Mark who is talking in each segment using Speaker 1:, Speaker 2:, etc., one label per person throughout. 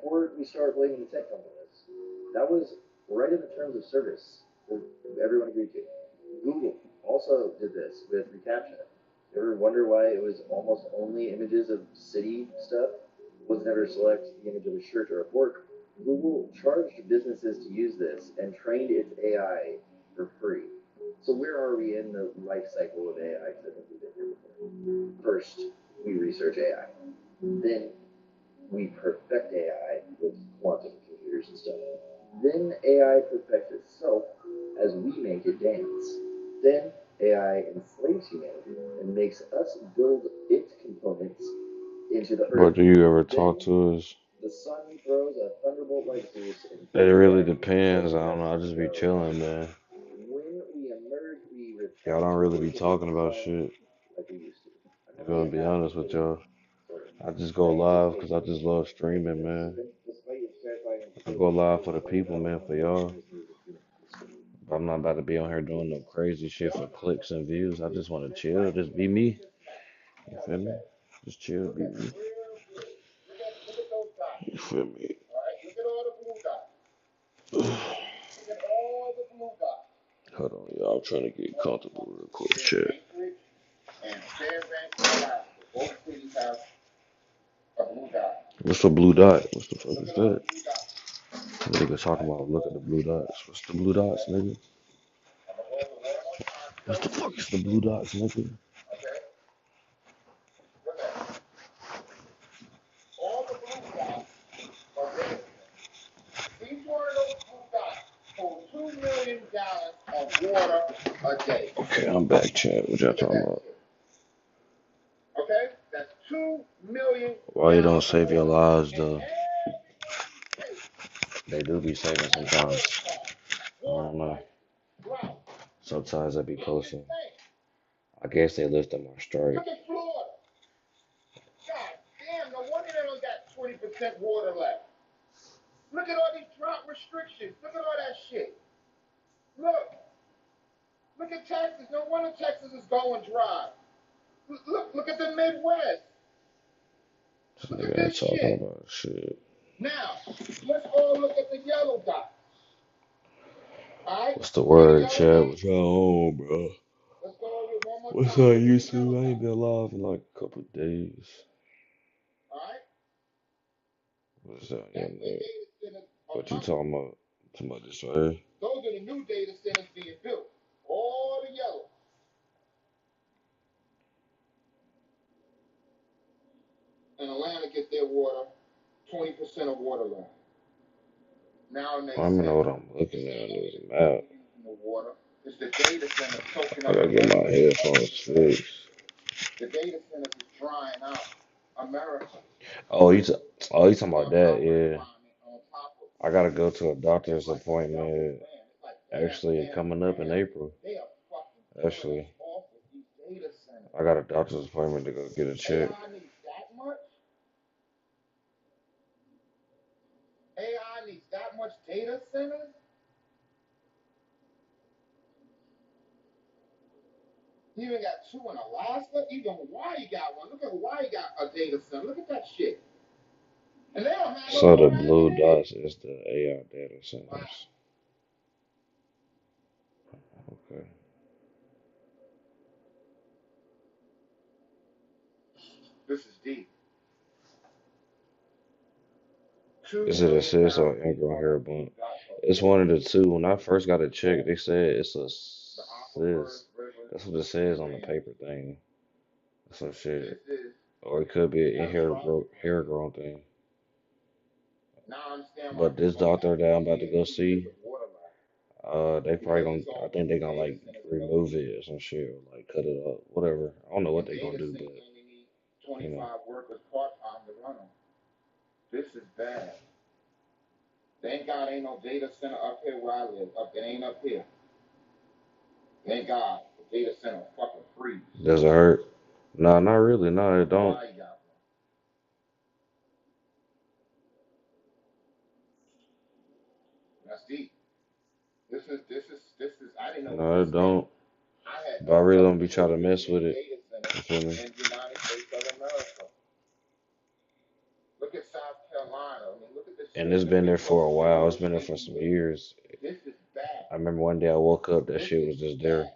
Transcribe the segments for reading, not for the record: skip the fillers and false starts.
Speaker 1: before we start blaming the tech companies. That was right in the terms of service that everyone agreed to. Google also did this with reCAPTCHA. You ever wonder why it was almost only images of city stuff? Was never select the image of a shirt or a fork. Google charged businesses to use this and trained its AI for free. So where are we in the life cycle of AI? Because I think we've been here before. First, we research AI. Then we perfect AI with quantum computers and stuff. Then AI perfects itself as we make it dance. Then AI enslaves humanity and makes us build its components into the
Speaker 2: But
Speaker 1: earth.
Speaker 2: do you ever
Speaker 1: Then
Speaker 2: talk to us?
Speaker 1: the sun throws a thunderbolt like Zeus and
Speaker 2: It
Speaker 1: kills
Speaker 2: really
Speaker 1: humanity
Speaker 2: depends. I don't know. I
Speaker 1: just
Speaker 2: just be
Speaker 1: so
Speaker 2: chilling, man.
Speaker 1: when we emerge, we
Speaker 2: Y'all don't
Speaker 1: repent
Speaker 2: really be
Speaker 1: into the
Speaker 2: talking about
Speaker 1: sun
Speaker 2: shit.
Speaker 1: like we used to. I'm
Speaker 2: If I'm
Speaker 1: only
Speaker 2: gonna
Speaker 1: a
Speaker 2: be
Speaker 1: half
Speaker 2: honest with
Speaker 1: Canadian,
Speaker 2: y'all,
Speaker 1: sort of.
Speaker 2: I just go
Speaker 1: I
Speaker 2: live because
Speaker 1: anticipate
Speaker 2: I just love streaming, man.
Speaker 1: despite its terrifying
Speaker 2: I go
Speaker 1: implications,
Speaker 2: live
Speaker 1: there's
Speaker 2: for the
Speaker 1: one
Speaker 2: people, man,
Speaker 1: element
Speaker 2: for
Speaker 1: that
Speaker 2: y'all.
Speaker 1: assures me of human history.
Speaker 2: But I'm not about to be on here doing no crazy shit for clicks and views. I just want to chill, just be me. You feel me? Just chill, be me. You feel me? Hold on, y'all. I'm trying to get comfortable real quick. Chat. What's the blue dot? What's the fuck is that? Nigga talking about look at the blue dots. What's the blue dots, nigga? What the fuck is the blue dots, nigga? Okay, I'm back, chat. What y'all talking about? Why you don't save your lives, though? They do be saving sometimes. I don't know. Sometimes I be posting. I guess they lifted my strike. This nigga ain't talking about shit. What's the word, chat? What y'all on, bro? What's up, YouTube? I ain't been live in like a couple of days. What's up, young man? What you talking about? Talking about this right here? I don't even know what I'm looking at on this map. I gotta get my headphones fixed. Oh, you talking about that? Yeah. I gotta go to a doctor's appointment. Actually, coming up in April. Actually, I got a doctor's appointment to go get a check. So the blue dots is the AI data centers. Okay. Is it a cis or ingrown hair bump? It's one of the two. When I first got it checked, they said it's a cis. That's what it says on the paper thing. Some shit. Or it could be an hair growth thing. But this doctor that I'm about to go see, they probably gonna. I think they gonna like remove it or some shit, or like cut it up, whatever. I don't know what they gonna do, but you know. Does it hurt? Nah, not really. No, it don't. No, it don't. But I really don't be trying to mess with it. You feel me? and it's been there for a while. It's been there for some years. I remember one day I woke up, that shit was just there,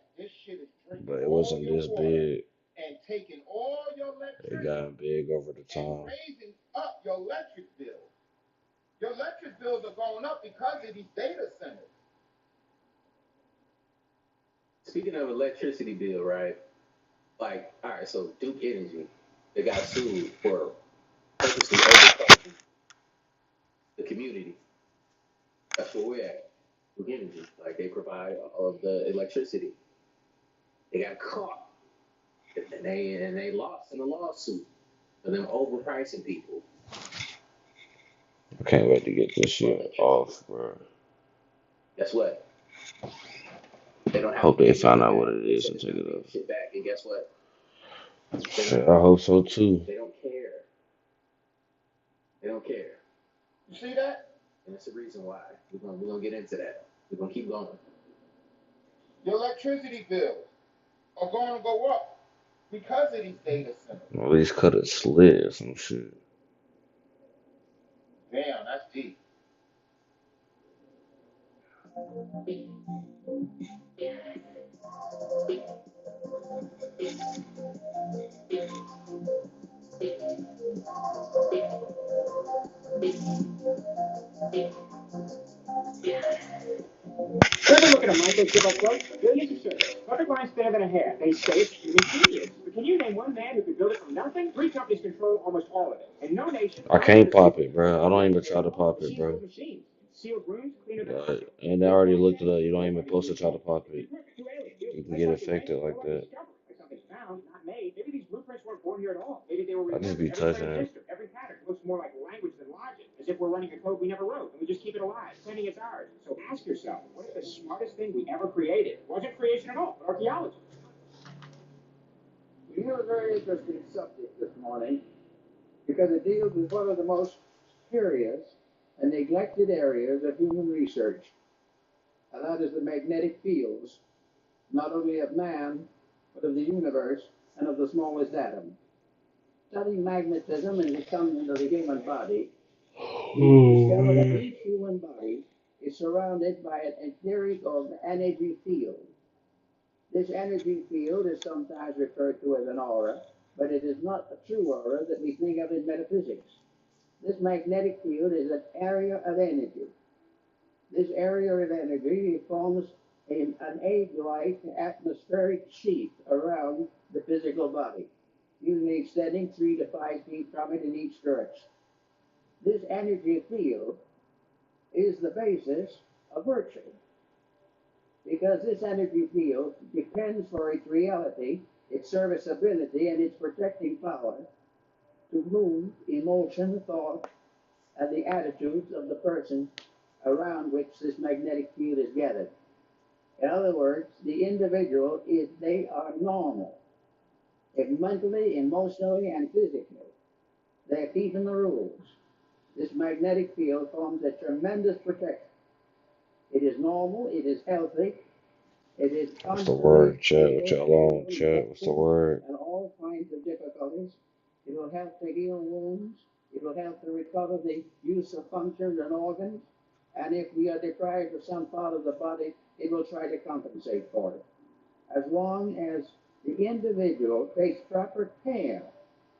Speaker 2: but it wasn't this big. It got big over the time.
Speaker 3: Speaking of electricity bill, right? Like, all right, so Duke Energy, they got sued for purposely overcharging the community. That's where we're at. Duke Energy, like they provide all of the electricity. They got caught, and they lost in the lawsuit for them overpricing people.
Speaker 2: I can't wait to get this shit off, bro.
Speaker 3: Guess what? They don't have
Speaker 2: Hope
Speaker 3: to
Speaker 2: they
Speaker 3: pay
Speaker 2: find
Speaker 3: shit
Speaker 2: out what
Speaker 3: back.
Speaker 2: it
Speaker 3: They
Speaker 2: is
Speaker 3: said
Speaker 2: and
Speaker 3: it's
Speaker 2: take
Speaker 3: not
Speaker 2: it
Speaker 3: paying
Speaker 2: off.
Speaker 3: shit back, and guess what? They're
Speaker 2: Shit,
Speaker 3: not.
Speaker 2: I hope so too.
Speaker 3: They don't care. They don't care.
Speaker 1: You see that?
Speaker 3: And it's the reason why. We're gonna get into that. We're gonna keep going.
Speaker 1: Your electricity bills are going to go up because of these data centers.
Speaker 2: At least cut a slit or some shit.
Speaker 1: Damn, that's deep.
Speaker 4: Ever look at a microchip up close? Billions of circuits, perfect lines thinner than a hair. They say it's human genius. But can you name one man who could build it from nothing? Three companies control almost all of it. And no nation,
Speaker 2: I
Speaker 4: no one
Speaker 2: can't
Speaker 4: has
Speaker 2: pop
Speaker 4: secret.
Speaker 2: it, bro. I don't even try to pop it,
Speaker 4: Machines
Speaker 2: bro.
Speaker 4: build machines. Sealed rooms cleaner than
Speaker 2: Yeah,
Speaker 4: oxygen.
Speaker 2: and I already looked it up. You don't even supposed to try to pop it. You can get affected like that.
Speaker 4: Like something found, not made. Maybe these blueprints weren't born here at all. Maybe they were
Speaker 2: I just
Speaker 4: remembered.
Speaker 2: be
Speaker 4: Every
Speaker 2: touching it.
Speaker 4: transistor, every pattern looks more like language than logic, as if we're running a code we never wrote, and we just keep it alive, pretending it's ours. So ask yourself, what is the smartest thing we ever created? It wasn't creation at all, but archaeology.
Speaker 5: We have a very interesting subject this morning because it deals with one of the most curious and neglected areas of human research, and that is the magnetic fields, not only of man, but of the universe and of the smallest atom. Studying magnetism and it comes into the human body, we discover that each human body is surrounded by an etheric or energy field. This energy field is sometimes referred to as an aura, but it is not a true aura that we think of in metaphysics. This magnetic field is an area of energy. This area of energy forms an egg-like atmospheric sheath around the physical body, usually extending 3 to 5 feet from it in each direction. This energy field is the basis of virtue, because this energy field depends for its reality, its serviceability, and its protecting power to move emotion, thought, and the attitudes of the person around which this magnetic field is gathered. In other words, the individual is, they are normal, mentally, emotionally, and physically. They're keeping the rules. This magnetic field forms a tremendous protection. It is normal, it is healthy, it is
Speaker 2: What's the
Speaker 5: constantly
Speaker 2: word, chat? What y'all on, chat? What's the word?
Speaker 5: and all kinds of difficulties. It will help to heal wounds. It will help to recover the use of functions and organs. And if we are deprived of some part of the body, it will try to compensate for it. As long as the individual takes proper care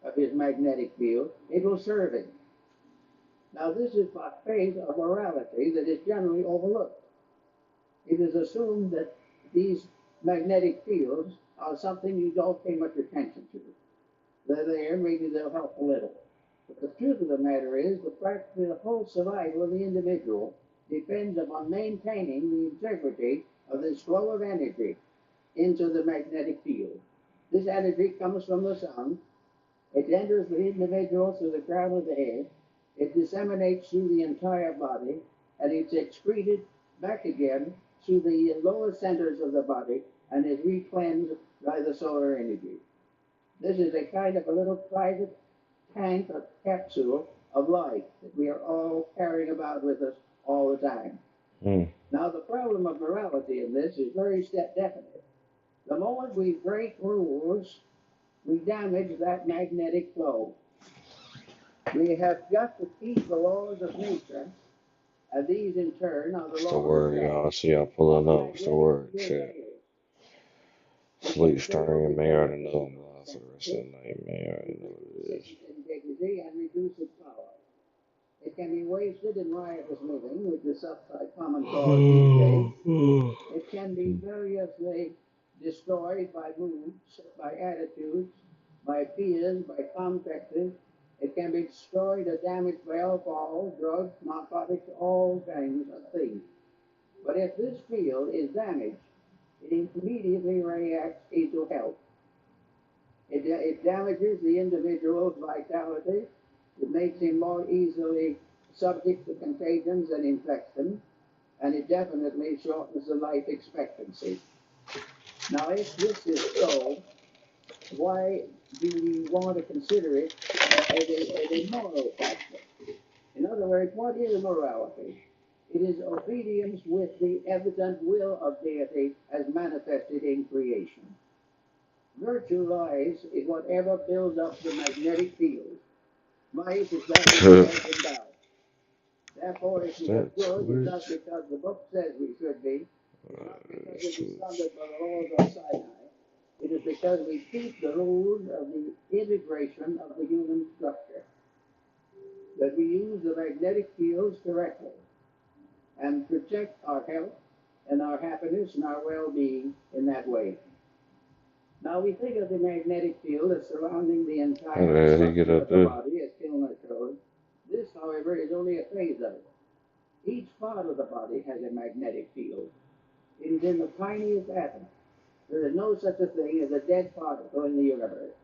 Speaker 5: of his magnetic field, it will serve him. Now, this is a phase of morality that is generally overlooked. It is assumed that these magnetic fields are something you don't pay much attention to. They're there, maybe they'll help a little. But the truth of the matter is, the whole survival of the individual depends upon maintaining the integrity of this flow of energy into the magnetic field. This energy comes from the sun. It enters the individual through the crown of the head. It disseminates through the entire body, and it's excreted back again through the lower centers of the body and is reclaimed by the solar energy. This is a kind of a little private tank or capsule of life that we are all carrying about with us all the time.
Speaker 2: Hmm.
Speaker 5: Now, the problem of morality in this is very definite. The moment we break rules, we damage that magnetic flow. We have got to keep the laws of nature, and these in turn are the
Speaker 2: What's the
Speaker 5: laws of
Speaker 2: word,
Speaker 5: God.
Speaker 2: y'all? I see y'all
Speaker 5: All
Speaker 2: pulling
Speaker 5: the
Speaker 2: up. What's the
Speaker 5: magnetic
Speaker 2: word?
Speaker 5: field
Speaker 2: Shit.
Speaker 5: varies. It
Speaker 2: Sleep,
Speaker 5: can fail
Speaker 2: stirring,
Speaker 5: to
Speaker 2: and may already
Speaker 5: demonstrate
Speaker 2: know them lies for the rest of
Speaker 5: synthesis,
Speaker 2: the night. May already know what it is.
Speaker 5: decrease its integrity, and reduce its power. It can be wasted in riotous living, which is a common cause these days. It can be variously destroyed by moods, by attitudes, by fears, by complexes. It can be destroyed or damaged by alcohol, drugs, narcotics, all kinds of things. But if this field is damaged, it immediately reacts into health. It damages the individual's vitality. It makes him more easily subject to contagions and infections, and it definitely shortens the life expectancy. Now, if this is so, why do we want to consider it as a moral factor? In other words, what is morality? It is obedience with the evident will of deity as manifested in creation. Virtue lies in whatever builds up the magnetic field. Vice is that which wears them down. Therefore, if
Speaker 2: Is
Speaker 5: we are
Speaker 2: that
Speaker 5: good, it's not
Speaker 2: Twitch?
Speaker 5: because the book says we should be. It's not because
Speaker 2: It's
Speaker 5: it is
Speaker 2: Twitch.
Speaker 5: funded by the laws of Sinai. It is because we keep the rules of the integration of the human structure. That we use the magnetic fields correctly and protect our health and our happiness and our well-being in that way. Now we think of the magnetic field as surrounding the
Speaker 2: How the
Speaker 5: entire
Speaker 2: hell he get
Speaker 5: structure
Speaker 2: up
Speaker 5: of the
Speaker 2: there?
Speaker 5: body, as Kilmer showed. This, however, is only a phase of it. Each part of the body has a magnetic field. It is in the tiniest atom. There is no such a thing as a dead particle in the universe.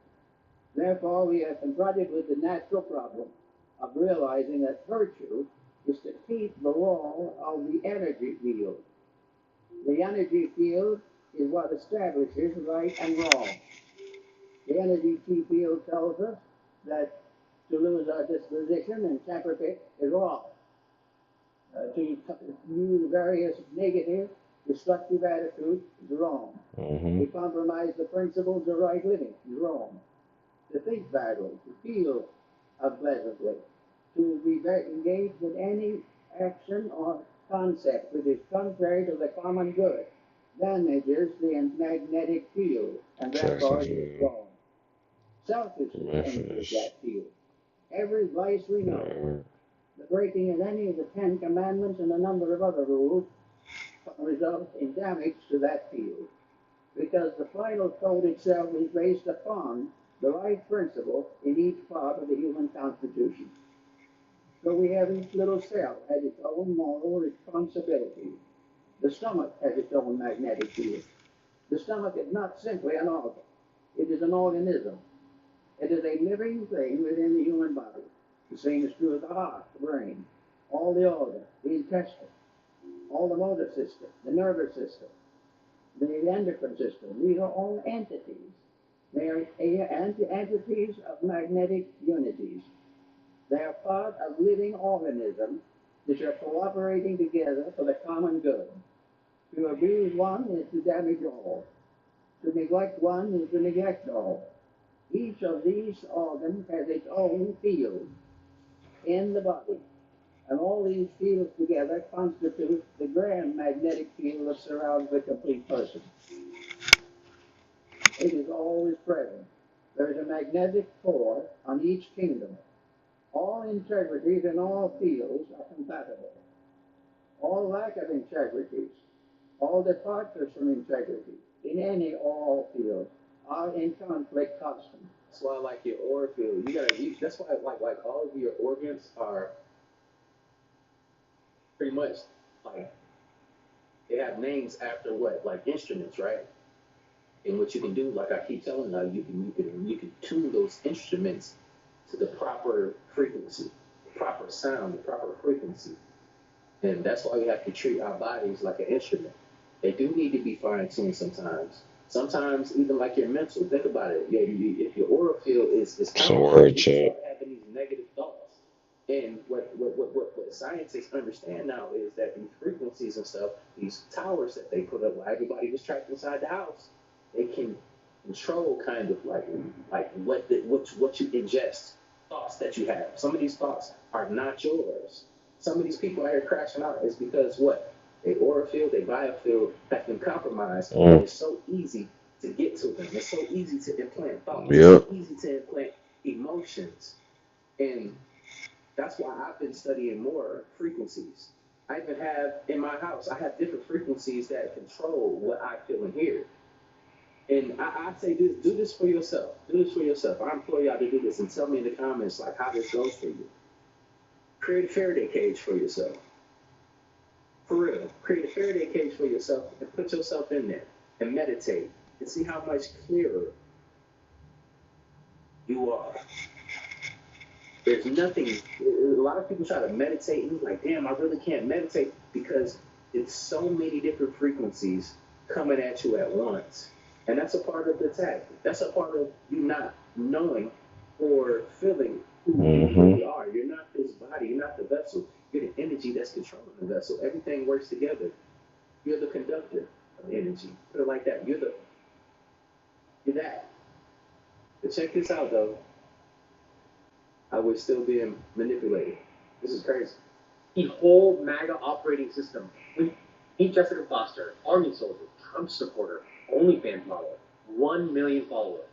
Speaker 5: Therefore, we are confronted with the natural problem of realizing that virtue is to keep the law of the energy field. The energy field is what establishes right and wrong. The energy field tells us that to lose our disposition and temperament is wrong. To use various negative, destructive attitudes is wrong.
Speaker 2: Mm-hmm.
Speaker 5: To compromise the principles of right living is wrong. To think badly, to feel unpleasantly, to be engaged in any action or concept which is contrary to the common good damages the magnetic field, and therefore it is
Speaker 2: Jacksonville.
Speaker 5: wrong. Selfishness enters
Speaker 2: Memphis.
Speaker 5: that field. Every vice we know, the breaking of any of the 10 Commandments and a number of other rules, results in damage to that field. Because the final code itself is based upon the right principle in each part of the human constitution. So we have each little cell has its own moral responsibility. The stomach has its own magnetic field. The stomach is not simply an organ. It is an organism. It is a living thing within the human body. The same is true of the heart, the brain, all the organs, the intestine, all the motor system, the nervous system, the endocrine system. These are all entities. They are entities of magnetic unities. They are part of living organisms which are cooperating together for the common good. To abuse one is to damage all. To neglect one is to neglect all. Each of these organs has its own field in the body, and all these fields together constitute the grand magnetic field that surrounds the complete person. It is always present. There is a magnetic core on each kingdom. All integrities in all fields are compatible. All lack of integrities, all departures from integrity in any or all fields are in conflict constant.
Speaker 3: That's why I like your aura field. You gotta use. That's why like all of your organs are pretty much like they have names after what like instruments, right? And what you can do, like I keep telling you can tune those instruments to the proper frequency, the proper sound, the proper frequency. And that's why we have to treat our bodies like an instrument. They do need to be fine tuned sometimes. Sometimes even like your mental. Think about it. Yeah, if your aura field is
Speaker 2: It's a
Speaker 3: kind of
Speaker 2: word,
Speaker 3: you can
Speaker 2: chat.
Speaker 3: start having these negative thoughts. And what scientists understand now is that these frequencies and stuff, these towers that they put up while everybody was trapped inside the house, they can control kind of like what you ingest. thoughts that you have. Some of these thoughts are not yours. Some of these people out here crashing out is because what? Their aura field, their biofield has been compromised. And it's so easy to get to them. It's so easy to implant thoughts. It's
Speaker 2: Yep.
Speaker 3: so easy to implant emotions. And that's why I've been studying more frequencies. I even have in my house, I have different frequencies that control what I feel and hear. And I say this, do this for yourself. Do this for yourself. I implore y'all to do this and tell me in the comments like how this goes for you. Create a Faraday cage for yourself. For real. Create a Faraday cage for yourself and put yourself in there and meditate and see how much clearer you are. There's nothing, a lot of people try to meditate and you're like, damn, I really can't meditate because it's so many different frequencies coming at you at once. And that's a part of the attack. That's a part of you not knowing or feeling who you really are. You're not this body. You're not the vessel. You're the energy that's controlling the vessel. Everything works together. You're the conductor of energy. Put it like that. You're that. But check this out, though. I was still being manipulated. This is crazy.
Speaker 6: The whole MAGA operating system. Meet Jessica Foster, Army soldier, Trump supporter, OnlyFans model, 1 million followers.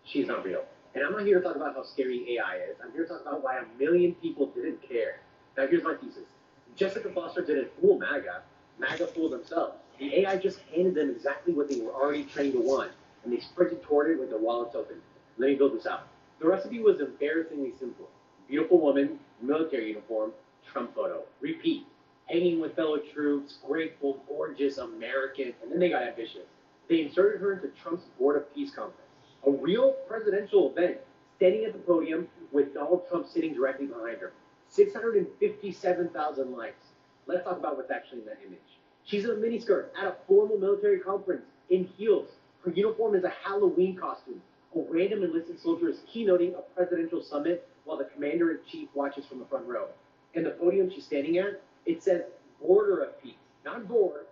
Speaker 6: She's not real. And I'm not here to talk about how scary AI is. I'm here to talk about why 1 million people didn't care. Now here's my thesis. Jessica Foster didn't fool MAGA. MAGA fooled themselves. The AI just handed them exactly what they were already trained to want, and they sprinted toward it with their wallets open. Let me build this out. The recipe was embarrassingly simple. Beautiful woman, military uniform, Trump photo. Repeat. Hanging with fellow troops, grateful, gorgeous, American, and then they got ambitious. They inserted her into Trump's Board of Peace conference, a real presidential event, standing at the podium with Donald Trump sitting directly behind her. 657,000 likes. Let's talk about what's actually in that image. She's in a miniskirt at a formal military conference in heels. Her uniform is a Halloween costume. A random enlisted soldier is keynoting a presidential summit while the commander-in-chief watches from the front row. And the podium she's standing at, it says Border of Peace, not board,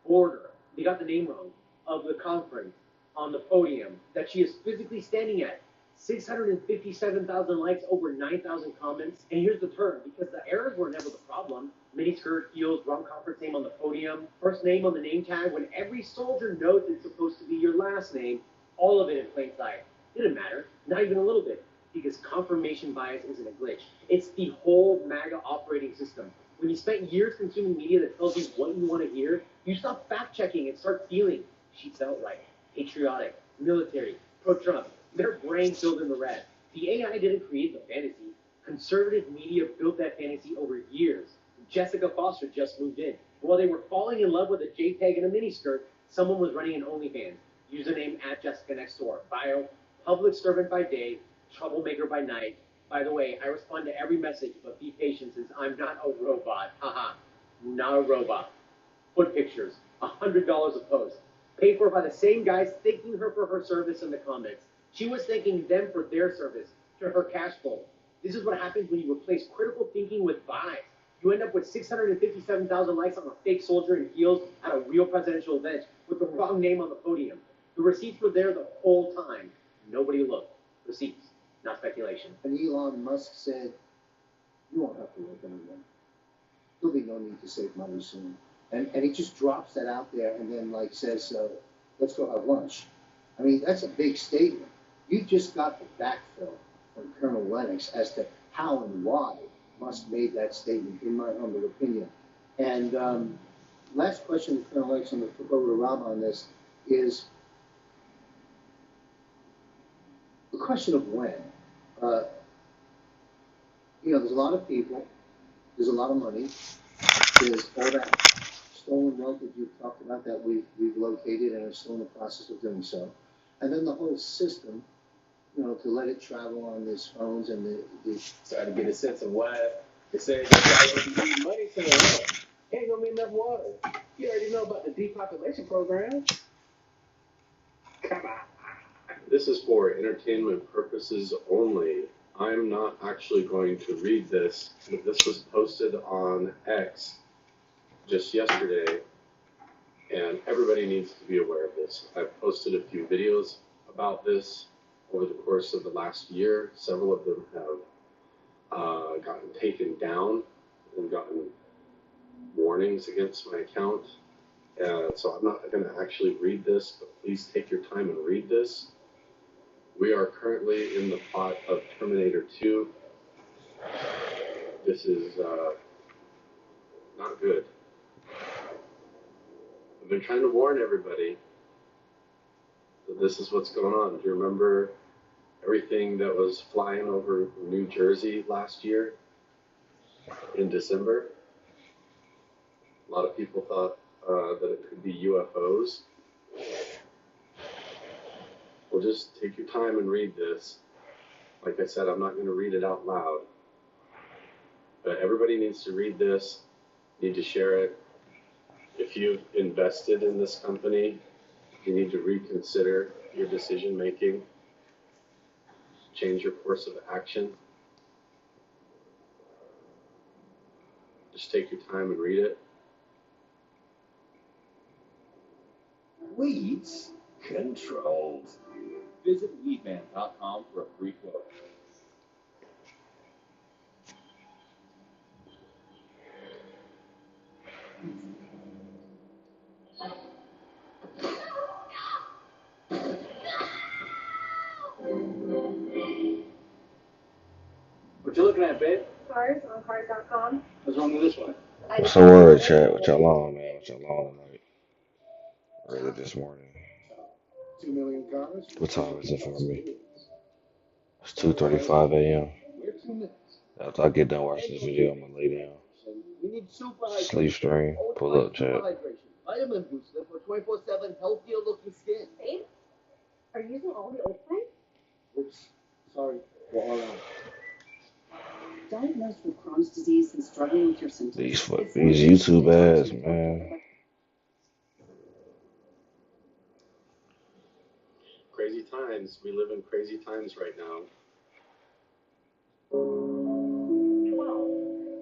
Speaker 6: border. They got the name wrong of the conference on the podium that she is physically standing at. 657,000 likes, over 9,000 comments. And here's the turn, because the errors were never the problem. Miniskirt, heels, wrong conference name on the podium, first name on the name tag, when every soldier knows it's supposed to be your last name, all of it in plain sight. Didn't matter, not even a little bit, because confirmation bias isn't a glitch. It's the whole MAGA operating system. When you spent years consuming media that tells you what you want to hear, you stop fact-checking and start feeling she felt right, patriotic, military, pro-Trump. Their brain filled in the red. The AI didn't create the fantasy. Conservative media built that fantasy over years. Jessica Foster just moved in. While they were falling in love with a JPEG and a miniskirt, someone was running an OnlyFans. Username @JessicaNextDoor. Bio, public servant by day, troublemaker by night. By the way, I respond to every message, but be patient since I'm not a robot. Haha, not a robot. Foot pictures, $100 a post. Paid for by the same guys thanking her for her service in the comments. She was thanking them for their service to her cash flow. This is what happens when you replace critical thinking with vibes. You end up with 657,000 likes on a fake soldier in heels at a real presidential event with the wrong name on the podium. The receipts were there the whole time. Nobody looked. Receipts, not speculation.
Speaker 5: And Elon Musk said, you won't have to work anymore. There'll be no need to save money soon. And he just drops that out there and then like says, let's go have lunch. I mean, that's a big statement. You just got the backfill from Colonel Lennox as to how and why Musk made that statement, in my humble opinion. And last question to Colonel Lennox, I'm going to flip over to Rob on this, is the question of when. There's a lot of people, there's a lot of money, there's all that stolen wealth that you've talked about that we've located and are still in the process of doing so. And then the whole system, to let it travel on these phones and the
Speaker 3: Trying to get a sense of why it says that you need money to the ain't gonna be enough water. You already know about the depopulation program. Come on.
Speaker 7: This is for entertainment purposes only. I'm not actually going to read this. This was posted on X just yesterday, and everybody needs to be aware of this. I've posted a few videos about this over the course of the last year. Several of them have gotten taken down and gotten warnings against my account. So I'm not going to actually read this, but please take your time and read this. We are currently in the plot of Terminator 2. This is not good. I've been trying to warn everybody that this is what's going on. Do you remember everything that was flying over New Jersey last year in December? A lot of people thought that it could be UFOs. Well, just take your time and read this. Like I said, I'm not going to read it out loud. But everybody needs to read this, need to share it. If you've invested in this company, you need to reconsider your decision making, change your course of action. Just take your time and read it.
Speaker 8: Weeds controlled. Visit weedman.com for a free quote. What you looking at, babe?
Speaker 9: Cars on cars.com.
Speaker 8: What's wrong with this one?
Speaker 2: What's the word, chat? What y'all on, man? What y'all on tonight? Early this morning.
Speaker 5: 2 million cars.
Speaker 2: What time is it for me? It's 2:35 a.m.
Speaker 5: Where's 2 minutes?
Speaker 2: After I get done watching this video, I'm gonna lay down.
Speaker 8: We need super
Speaker 2: Sleep stream. Pull up, chat.
Speaker 8: Vitamin booster for 24/7 healthier looking skin.
Speaker 9: Babe, are you using all the old plans?
Speaker 8: Oops. Sorry. We're all out.
Speaker 10: Diagnosed with Crohn's disease and struggling with your symptoms.
Speaker 2: These YouTube ads, man.
Speaker 7: Crazy times. We live in crazy times right now.
Speaker 11: 12.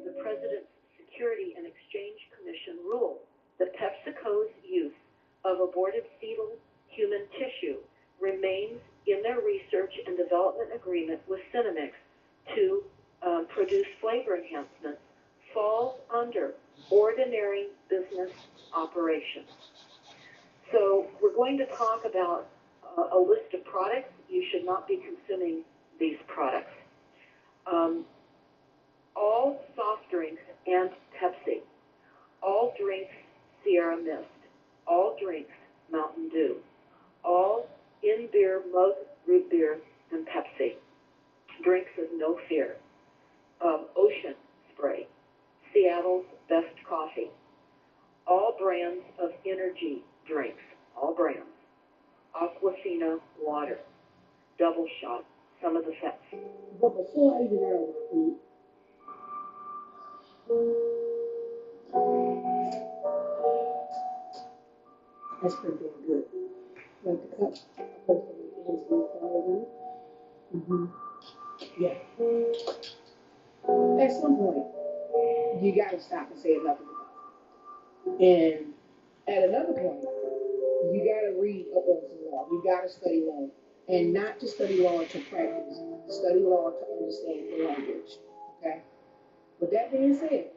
Speaker 11: The President's Security and Exchange Commission ruled that PepsiCo's use of aborted fetal human tissue remains in their research and development agreement with Cinemix to produce flavor enhancements falls under ordinary business operations. So we're going to talk about a list of products. You should not be consuming these products. All soft drinks and Pepsi, all drinks Sierra Mist, all drinks Mountain Dew, all in-beer mug root beer and Pepsi, drinks of No Fear, Ocean Spray, Seattle's Best Coffee, all brands of energy drinks, all brands, Aquafina water, Double Shot, some of the fats.
Speaker 10: But before I even know that's pretty damn good. Like the cup, I put some hands in the fire. Yeah. At some point, you gotta stop and say enough is enough. And at another point, you gotta read up on some law. You gotta study law. And not to study law to practice, study law to understand the language. Okay? With that being said,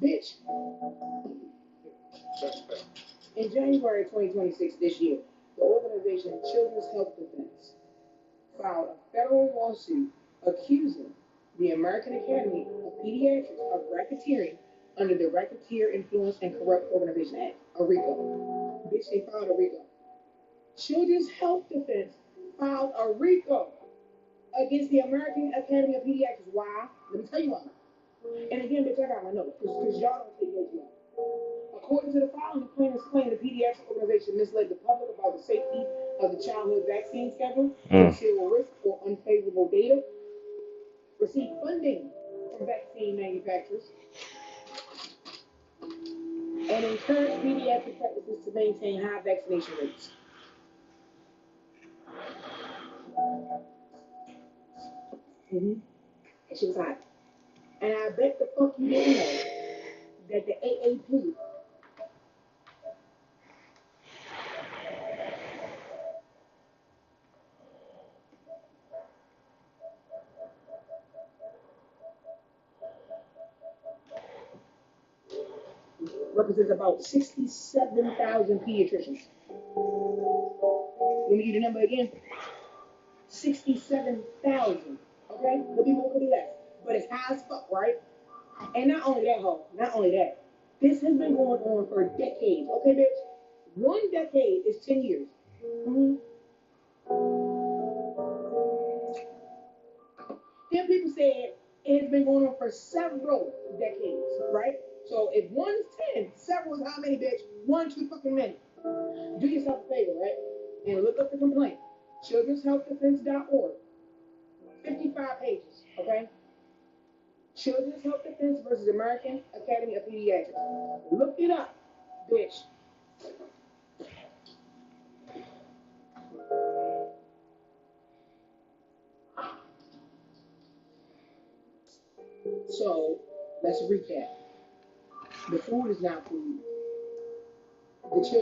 Speaker 10: bitch, in January 2026 this year, the organization Children's Health Defense filed a federal lawsuit accusing the American Academy of Pediatrics of racketeering under the Racketeer Influence and Corrupt Organization Act, a RICO. Bitch, they filed a RICO. Children's Health Defense filed a RICO against the American Academy of Pediatrics. Why? Let me tell you why. And again, bitch, I got my notes, because y'all don't take notes. According to the filing, the plaintiffs claim the pediatric organization misled the public about the safety of the childhood vaccine schedule, conceal risk or unfavorable data, receive funding from vaccine manufacturers, and encourage pediatric practices to maintain high vaccination rates. And she was like, and I bet the fuck you didn't know that the AAP represents about 67,000 pediatricians. Let me give you the number again. 67,000. Okay? Could be more, could be less. But it's high as fuck, right? And not only that, ho, not only that. This has been going on for decades. Okay, bitch? 1 decade is 10 years. Mm-hmm. Then people said it has been going on for several decades, right? So if 1 is 10, several is how many, bitch? 1 too fucking many. Do yourself a favor, right? And look up the complaint. Children'sHealthDefense.org. 55 pages, okay? Children's Health Defense versus American Academy of Pediatrics. Look it up, bitch. So, let's recap. The food is not food. The children